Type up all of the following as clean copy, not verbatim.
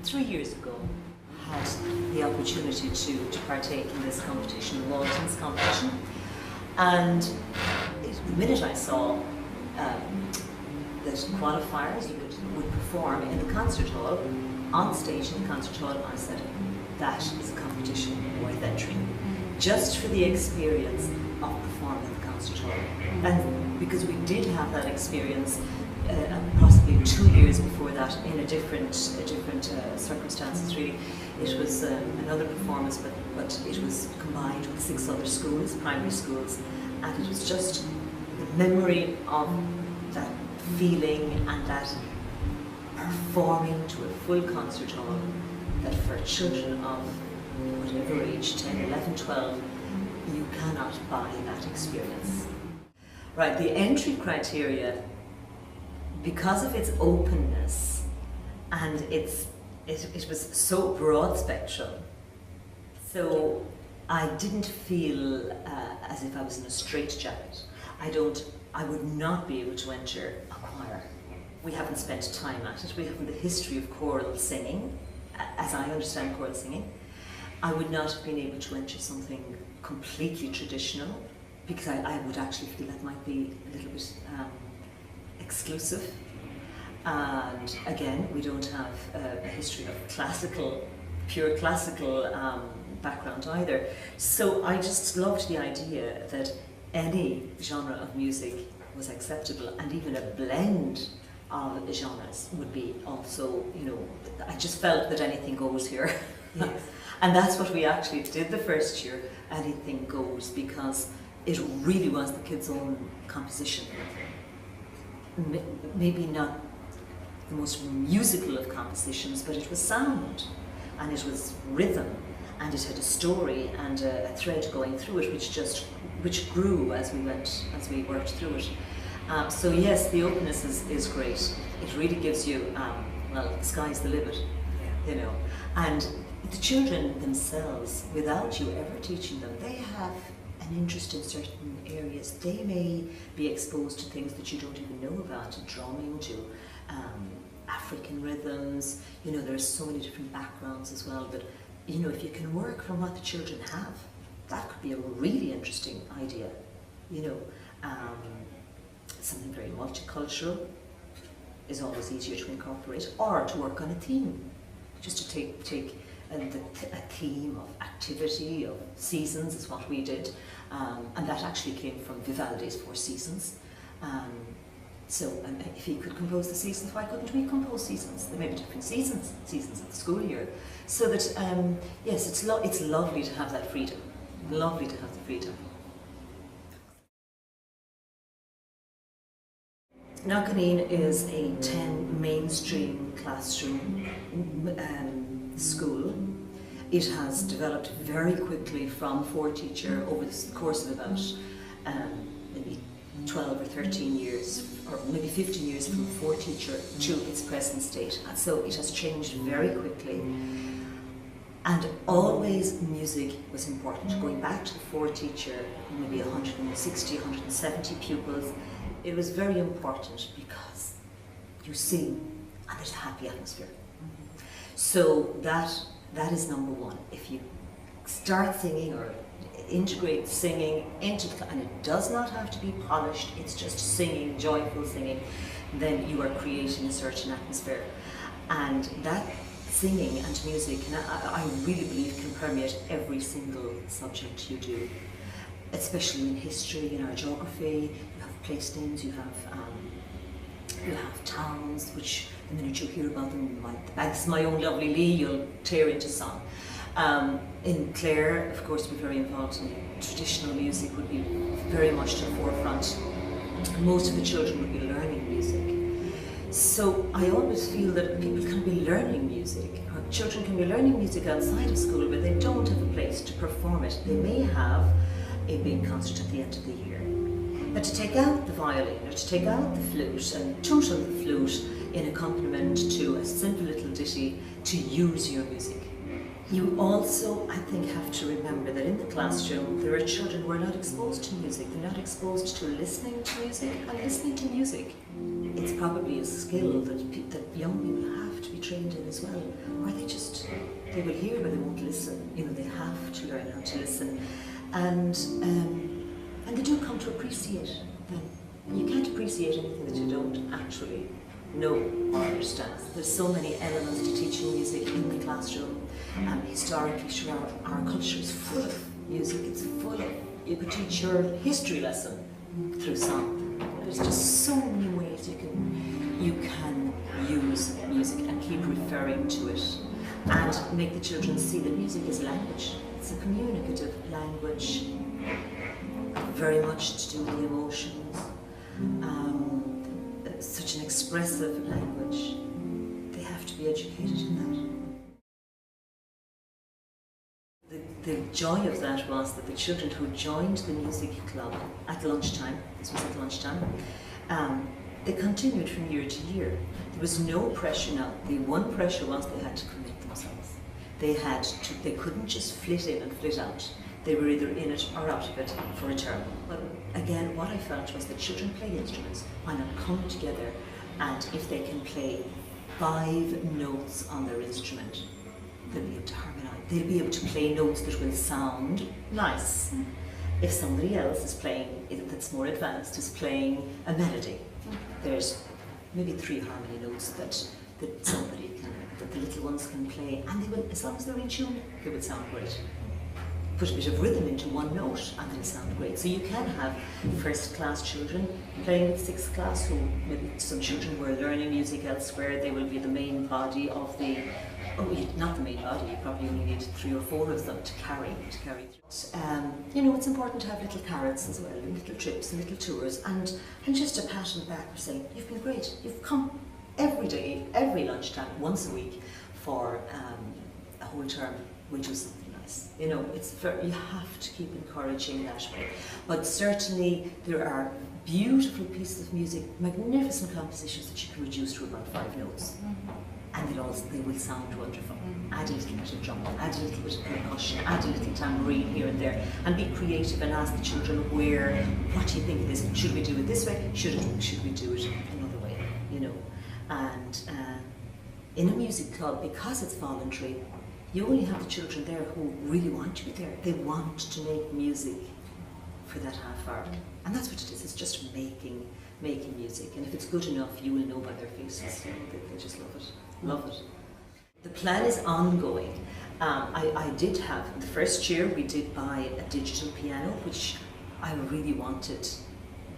3 years ago, I had the opportunity to partake in this competition, the Waltons competition, and the minute I saw that qualifiers would perform in the concert hall, on stage in the concert hall, I said, that is a competition worth entering, just for the experience of performing in the concert hall. And because we did have that experience possibly 2 years before that in a different circumstances really. It was another performance, but it was combined with 6 other schools, primary schools, and it was just the memory of that feeling and that performing to a full concert hall, that for children of whatever age, 10, 11, 12, you cannot buy that experience. Right, the entry criteria, because of its openness and it was so broad spectrum, so I didn't feel as if I was in a straitjacket. I would not be able to enter a choir. We haven't spent time at it. We haven't the history of choral singing, as I understand choral singing. I would not have been able to enter something completely traditional, because I would actually feel that might be a little bit exclusive. And again, we don't have a history of pure classical background either. So I just loved the idea that any genre of music was acceptable, and even a blend of genres would be also, I just felt that anything goes here. Yes. And that's what we actually did the first year, anything goes, because it really was the kids' own composition. Maybe not the most musical of compositions, but it was sound, and it was rhythm, and it had a story and a thread going through it, which grew as we worked through it. So yes, the openness is great. It really gives you, well, the sky's the limit, And the children themselves, without you ever teaching them, they have an interest in certain areas. They may be exposed to things that you don't even know about, to drumming, to African rhythms. There are so many different backgrounds as well, but if you can work from what the children have, that could be a really interesting idea. Something very multicultural is always easier to incorporate, or to work on a theme, just to take a theme of activity, of seasons is what we did, and that actually came from Vivaldi's 4 Seasons. So if he could compose the seasons, why couldn't we compose seasons? There may be different seasons of the school year. So that, yes, it's lovely to have that freedom. Lovely to have the freedom. Knockanean is a 10 mainstream classroom school. It has developed very quickly from 4 teacher over the course of about maybe 12 or 13 years, or maybe 15 years, from 4 teacher to its present state. And so it has changed very quickly. And always music was important. Going back to the 4 teacher, maybe 160, 170 pupils, it was very important because you sing and there's a happy atmosphere. So that is number one. If you start singing or integrate singing into the, and it does not have to be polished, it's just singing, joyful singing, then you are creating a certain atmosphere. And that singing and music, and I really believe, can permeate every single subject you do, especially in history, in our geography. You have place names, you have towns, which the minute you hear about them, the banks of my own lovely Lee, you'll tear into song. In Clare, of course, we're very involved in traditional music, would be very much to the forefront. Most of the children would be learning music. So I always feel that people can be learning music, or children can be learning music outside of school, but they don't have a place to perform it. They may have a big concert at the end of the year, but to take out the violin or to take out the flute and toot on the flute in accompaniment to a simple little ditty, to use your music. You also, I think, have to remember that in the classroom there are children who are not exposed to music. They're not exposed to listening to music, and listening to music, it's probably a skill that young people have to be trained in as well, or they will hear but they won't listen. You know, they have to learn how to listen, and they do come to appreciate them. You can't appreciate anything that you don't actually know or understand. There's so many elements to teaching music in the classroom. Historically, sure, our culture is full of music. It's full of, you could teach your history lesson through song. There's just so many ways you can use music and keep referring to it, and make the children see that music is language. It's a communicative language, very much to do with the emotions. Such an expressive language. They have to be educated in that. The joy of that was that the children who joined the music club at lunchtime, this was at lunchtime, they continued from year to year. There was no pressure now. The one pressure was they had to commit themselves. They couldn't just flit in and flit out. They were either in it or out of it for a term. But again, what I felt was that children play instruments. Why not come together, and if they can play 5 notes on their instrument, they'll be able to harmonise. They'll be able to play notes that will sound nice. If somebody else is playing, that's more advanced, is playing a melody, there's maybe 3 harmony notes that the little ones can play, and they will, as long as they're in tune, they will sound great. Put a bit of rhythm into one note and they'll sound great. So you can have first class children playing with 6th class, who maybe some children who are learning music elsewhere, they will be the main body of the, not the main body, you probably only need 3 or 4 of them to carry through. You know, it's important to have little carrots as well, little trips and little tours, and just a pat on the back for saying, you've been great, you've come every day, every lunchtime, once a week for a whole term, we'll do something. You know, you have to keep encouraging that way. But certainly there are beautiful pieces of music, magnificent compositions that you can reduce to about 5 notes. And they will sound wonderful. Add a little bit of drum, add a little bit of percussion, add a little tambourine here and there, and be creative and ask the children what do you think it is? Should we do it this way? Should we do it another way? You know, and in a music club, because it's voluntary, you only have the children there who really want to be there. They want to make music for that half hour. And that's what it is, it's just making music. And if it's good enough, you will know by their faces. They just love it. The plan is ongoing. I did have, the first year we did buy a digital piano, which I really wanted.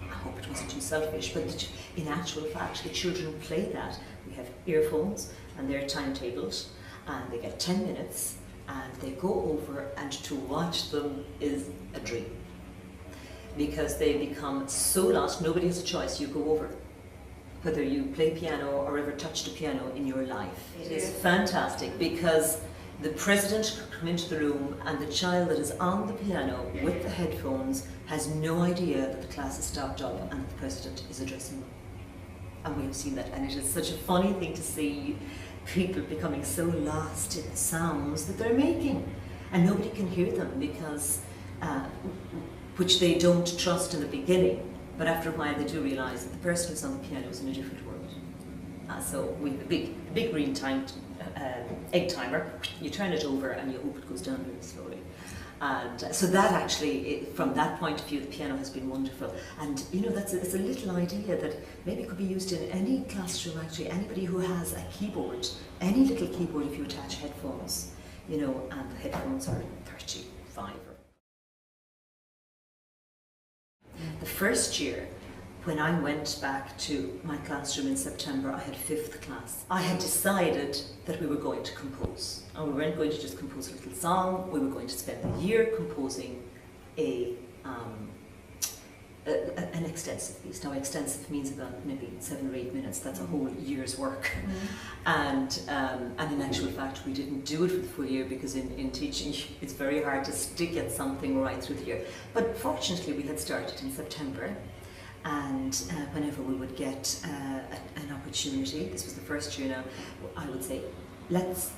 I hope it wasn't too selfish, but in actual fact, the children play that. We have earphones and they're timetabled, and they get 10 minutes, and they go over, and to watch them is a dream. Because they become so lost, nobody has a choice, you go over. Whether you play piano or ever touched a piano in your life. It is fantastic, because the president could come into the room, and the child that is on the piano with the headphones has no idea that the class has stopped up and that the president is addressing them. And we've seen that, and it is such a funny thing to see people becoming so lost in the sounds that they're making, and nobody can hear them because which they don't trust in the beginning, but after a while they do realise that the person who's on the piano is in a different world. So we have a big green egg timer. You turn it over and you hope it goes down really slowly. And so that actually, from that point of view, the piano has been wonderful. And you know, it's a little idea that maybe could be used in any classroom actually. Anybody who has a keyboard, any little keyboard, if you attach headphones, you know, and the headphones are 35. The first year, when I went back to my classroom in September, I had 5th class. I had decided that we were going to compose. And we weren't going to just compose a little song, we were going to spend the year composing an extensive piece. Now extensive means about maybe 7 or 8 minutes, that's a whole year's work. And in actual fact we didn't do it for the full year, because in teaching it's very hard to stick at something right through the year. But fortunately we had started in September. And whenever we would get an opportunity, this was the first year now, I would say, let's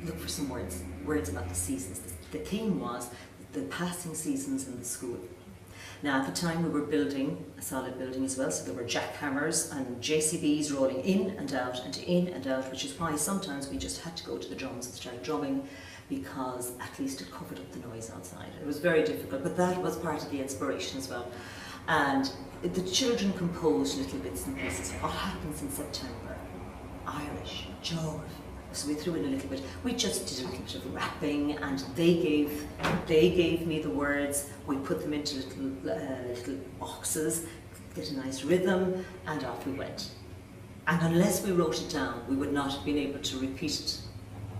look for some words about the seasons. The theme was the passing seasons in the school. Now at the time we were building a solid building as well, so there were jackhammers and JCBs rolling in and out, which is why sometimes we just had to go to the drums and start drumming, because at least it covered up the noise outside. It was very difficult, but that was part of the inspiration as well. And the children composed little bits and pieces. What happens in September? Irish, geography. So we threw in a little bit. We just did a little bit of rapping, and they gave me the words. We put them into little boxes, get a nice rhythm, and off we went. And unless we wrote it down, we would not have been able to repeat it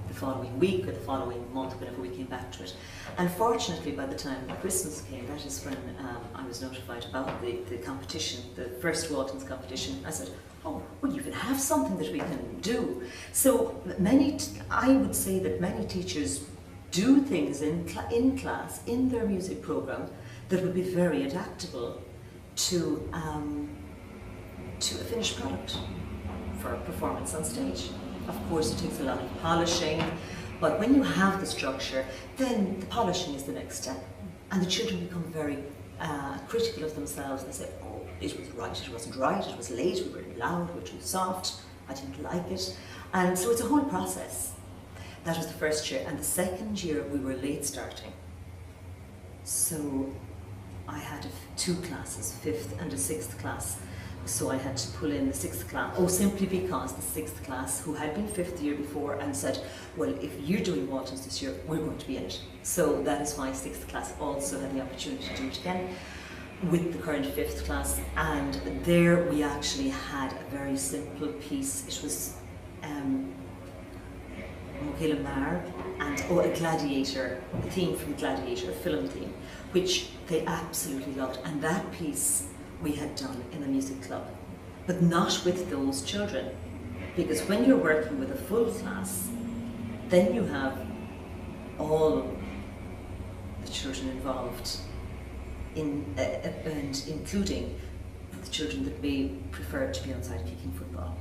the following week or the following month, whenever we came back to it. And fortunately, by the time Christmas came, that is when I was notified about the competition, the first Waltons competition. I said, oh, well, you can have something that we can do. So I would say that many teachers do things in class, in their music program, that would be very adaptable to a finished product for performance on stage. Of course, it takes a lot of polishing, but when you have the structure, then the polishing is the next step. And the children become very critical of themselves. They say, oh, it was right, it wasn't right, it was late, we were loud, we were too soft, I didn't like it. And so it's a whole process. That was the first year. And the second year, we were late starting. So I had two classes, 5th and a 6th class. So I had to pull in the 6th class, simply because the 6th class, who had been 5th the year before, and said, well, if you're doing Waltons this year, we're going to be in it. So that is why 6th class also had the opportunity to do it again with the current 5th class. And there we actually had a very simple piece. It was McNamara and a Gladiator, a theme from Gladiator, a film theme, which they absolutely loved. And that piece we had done in the music club, but not with those children, because when you're working with a full class, then you have all the children involved and including the children that may prefer to be outside kicking football.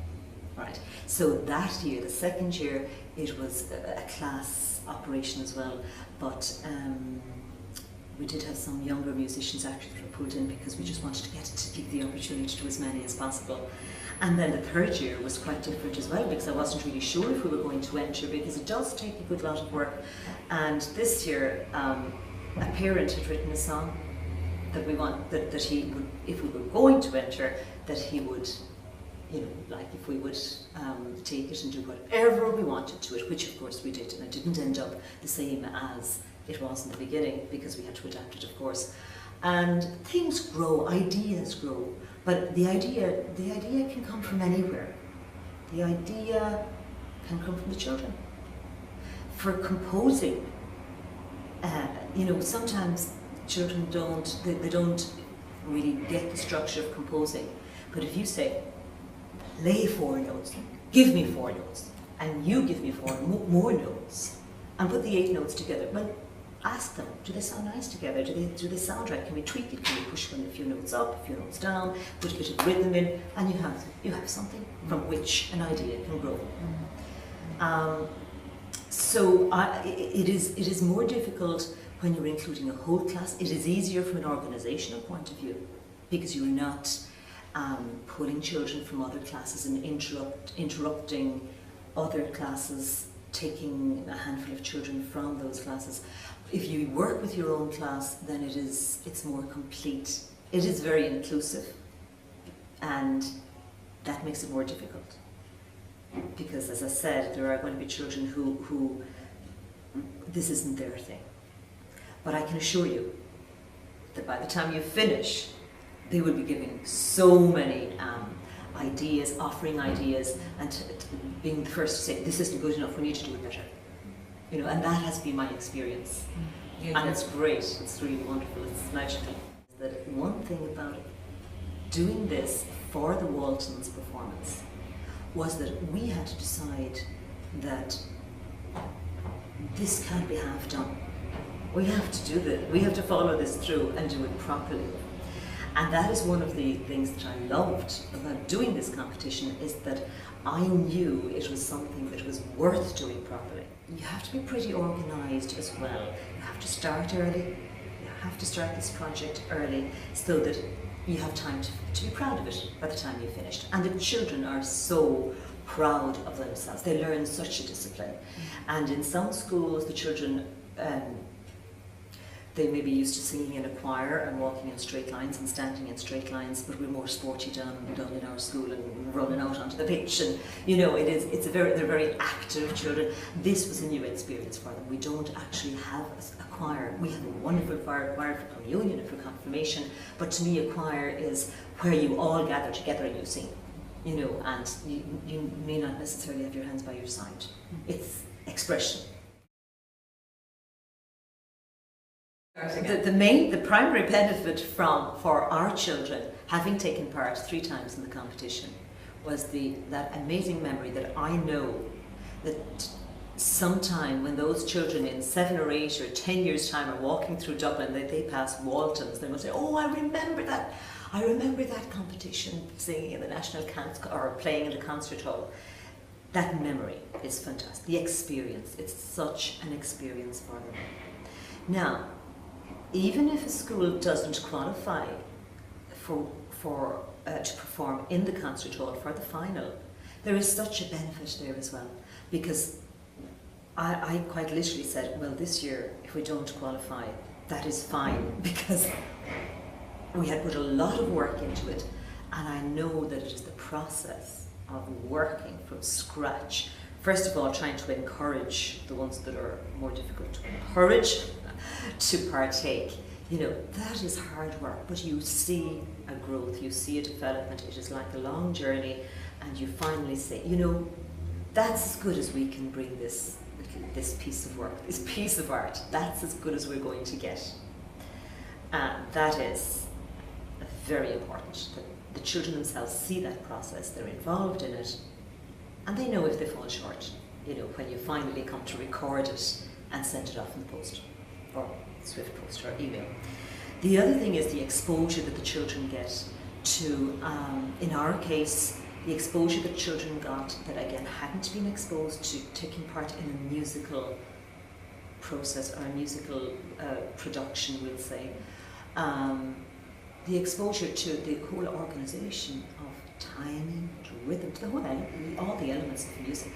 Right. So that year, the second year, it was a class operation as well, but we did have some younger musicians actually that were pulled in, because we just wanted to give the opportunity to as many as possible. And then the third year was quite different as well, because I wasn't really sure if we were going to enter, because it does take a good lot of work. And this year, a parent had written a song that that he would, if we were going to enter, that he would, like if we would take it and do whatever we wanted to it, which of course we did, and it didn't end up the same as it was in the beginning, because we had to adapt it, of course. And things grow, ideas grow, but the idea can come from anywhere. The idea can come from the children. For composing, sometimes children they don't really get the structure of composing. But if you say, lay 4 notes, give me 4 notes, and you give me 4 more notes, and put the 8 notes together, well, ask them, do they sound nice together? Do they sound right? Can we tweak it? Can we push one a few notes up, a few notes down, put a bit of rhythm in, and you have something from which an idea can grow. It is more difficult when you're including a whole class. It is easier from an organisational point of view, because you're not pulling children from other classes and interrupting other classes, taking a handful of children from those classes. If you work with your own class, then it's more complete. It is very inclusive, and that makes it more difficult. Because, as I said, there are going to be children who this isn't their thing. But I can assure you that by the time you finish, they will be giving so many ideas, offering ideas, and being the first to say, this isn't good enough, we need to do it better. And that has been my experience. And it's great, it's really wonderful, it's magical. That one thing about doing this for the Waltons performance was that we had to decide that this can't be half done. We have to do this, we have to follow this through and do it properly. And that is one of the things that I loved about doing this competition, is that I knew it was something that was worth doing properly. You have to be pretty organised as well. You have to start early, you have to start this project early so that you have time to be proud of it by the time you've finished. And the children are so proud of themselves. They learn such a discipline. And in some schools, the children, they may be used to singing in a choir and walking in straight lines and standing in straight lines, but we're more sporty done in our school and running out onto the pitch. And you know, they're very active children. This was a new experience for them. We don't actually have a choir. We have a wonderful choir for communion and for confirmation, but to me a choir is where you all gather together and you sing, you know, and you may not necessarily have your hands by your side. It's expression. The primary benefit for our children having taken part 3 times in the competition was that amazing memory that I know that sometime when those children in 7 or 8 or 10 years time are walking through Dublin, they pass Waltons, they will say, oh, I remember that competition, singing in the National Concert or playing in the concert hall. That memory is fantastic. The experience, it's such an experience for them. Now, even if a school doesn't qualify to perform in the concert hall for the final, there is such a benefit there as well. Because I quite literally said, well, this year, if we don't qualify, that is fine, because we had put a lot of work into it, and I know that it is the process of working from scratch. First of all, trying to encourage the ones that are more difficult to encourage to partake. You know, that is hard work, but you see a growth, you see a development. It is like a long journey, and you finally say, you know, that's as good as we can bring this piece of work, this piece of art. That's as good as we're going to get. That is very important. That the children themselves see that process, they're involved in it, and they know if they fall short, you know, when you finally come to record it and send it off in the post, or Swift post or email. The other thing is the exposure that the children get to, in our case, the exposure that children got that again hadn't been exposed to taking part in a musical process or a musical production, we'll say. The exposure to the whole organisation of timing, to rhythm, to all the elements of music.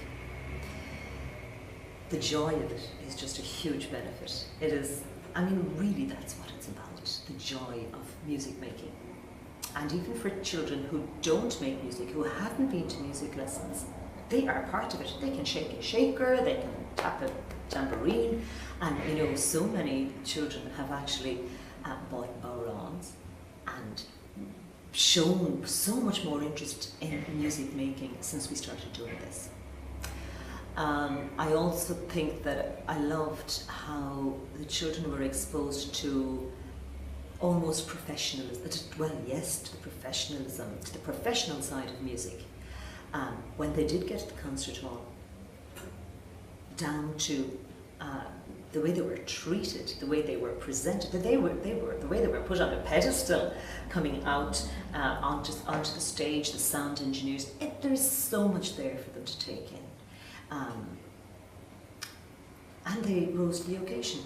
The joy of it is just a huge benefit. It is, I mean, really that's what it's about, the joy of music making. And even for children who don't make music, who haven't been to music lessons, they are part of it. They can shake a shaker, they can tap a tambourine, and you know, so many children have actually bought bodhrans and shown so much more interest in music making since we started doing this. I also think that I loved how the children were exposed to almost professionalism, well, yes, to the professionalism, to the professional side of music. When they did get to the concert hall, down to the way they were treated, the way they were presented, the way they were put on a pedestal, coming out onto the stage, the sound engineers. There's so much there for them to take in. And they rose to the occasion.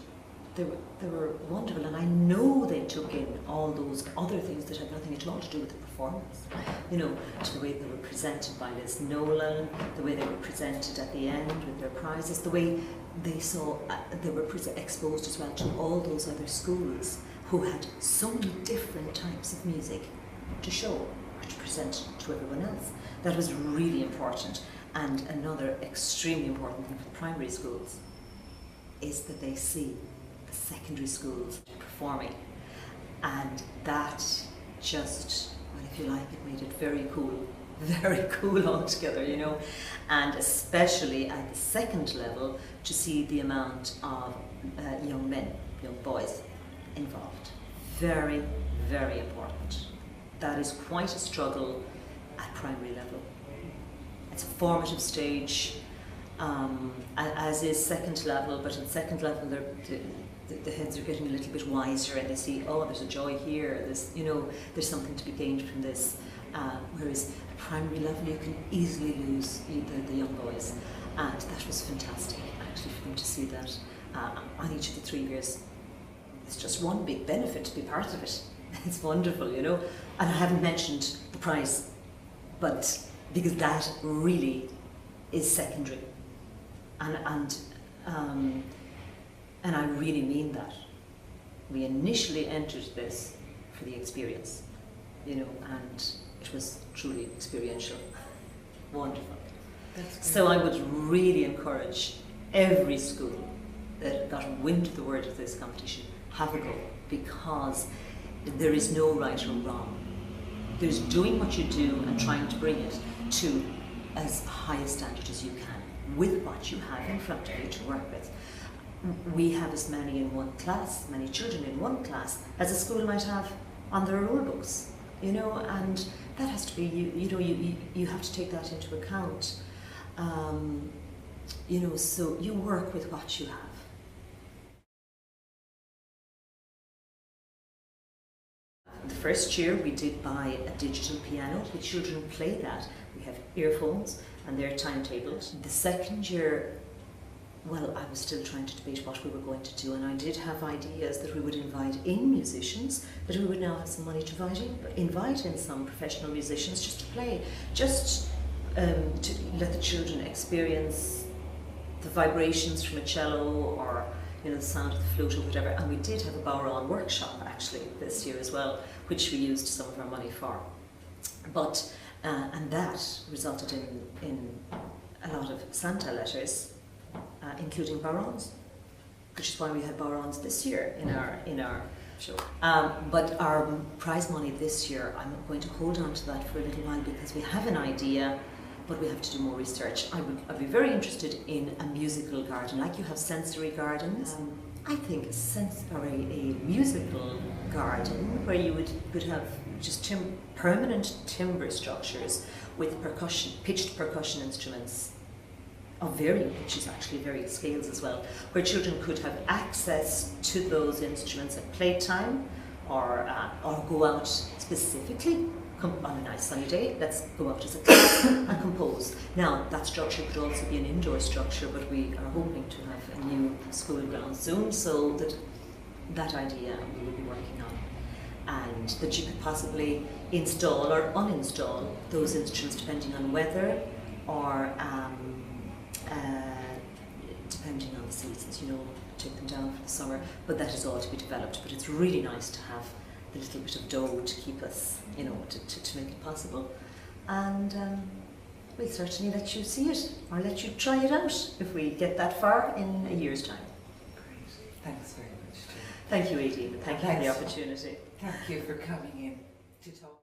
They were wonderful, and I know they took in all those other things that had nothing at all to do with the performance. You know, to the way they were presented by Liz Nolan, the way they were presented at the end with their prizes, the way they saw, they were exposed as well to all those other schools who had so many different types of music to show or to present to everyone else. That was really important. And another extremely important thing for the primary schools is that they see the secondary schools performing, and that just, well, if you like, it made it very cool altogether, you know, and especially at the second level to see the amount of young men, young boys involved. Very, very important. That is quite a struggle at primary level. It's a formative stage, as is second level, but at second level the heads are getting a little bit wiser, and they see, oh, there's a joy here, there's something to be gained from this. Whereas at primary level you can easily lose the young boys, and that was fantastic actually for them to see that on each of the 3 years. it's just one big benefit to be part of it. It's wonderful, you know. And I haven't mentioned the prize, but because that really is secondary. And I really mean that. We initially entered this for the experience, you know, and it was truly experiential. Wonderful. So I would really encourage every school that got wind of the word of this competition, have a go, because there is no right or wrong. There's doing what you do and trying to bring it to as high a standard as you can with what you have in front of you to work with. We have as many in one class, many children in one class, as a school might have on their rule books, you know, and that has to be, you have to take that into account. You know, so you work with what you have. The first year we did buy a digital piano. The children play that. We have earphones and they're timetabled. The second year, well, I was still trying to debate what we were going to do, and I did have ideas that we would invite in musicians, that we would now have some money to invite in some professional musicians just to play, just to let the children experience the vibrations from a cello, or you know, the sound of the flute or whatever. And we did have a Bowron workshop actually this year as well, which we used some of our money for. But and that resulted in a lot of Santa letters, including Bowrons, which is why we had Bowrons this year in our show. But our prize money this year, I'm going to hold on to that for a little while because we have an idea, but we have to do more research. I'd be very interested in a musical garden, like you have sensory gardens. I think a musical garden where you could have just permanent timber structures with pitched percussion instruments of varying pitches, actually varying scales as well, where children could have access to those instruments at playtime, or go out specifically on a nice sunny day. Let's go out as a class and compose. Now that structure could also be an indoor structure, but we are hoping to have a new school ground soon, so that idea we will be working on, and that you could possibly install or uninstall those instruments depending on weather, or depending on the seasons, you know, take them down for the summer, but that is all to be developed. But it's really nice to have the little bit of dough to keep us, you know, to make it possible. And we'll certainly let you see it, or let you try it out if we get that far in a year's time. Great. Thanks very much, Joan. Thank you, Aideen. Thank you for the opportunity. Thank you for coming in to talk.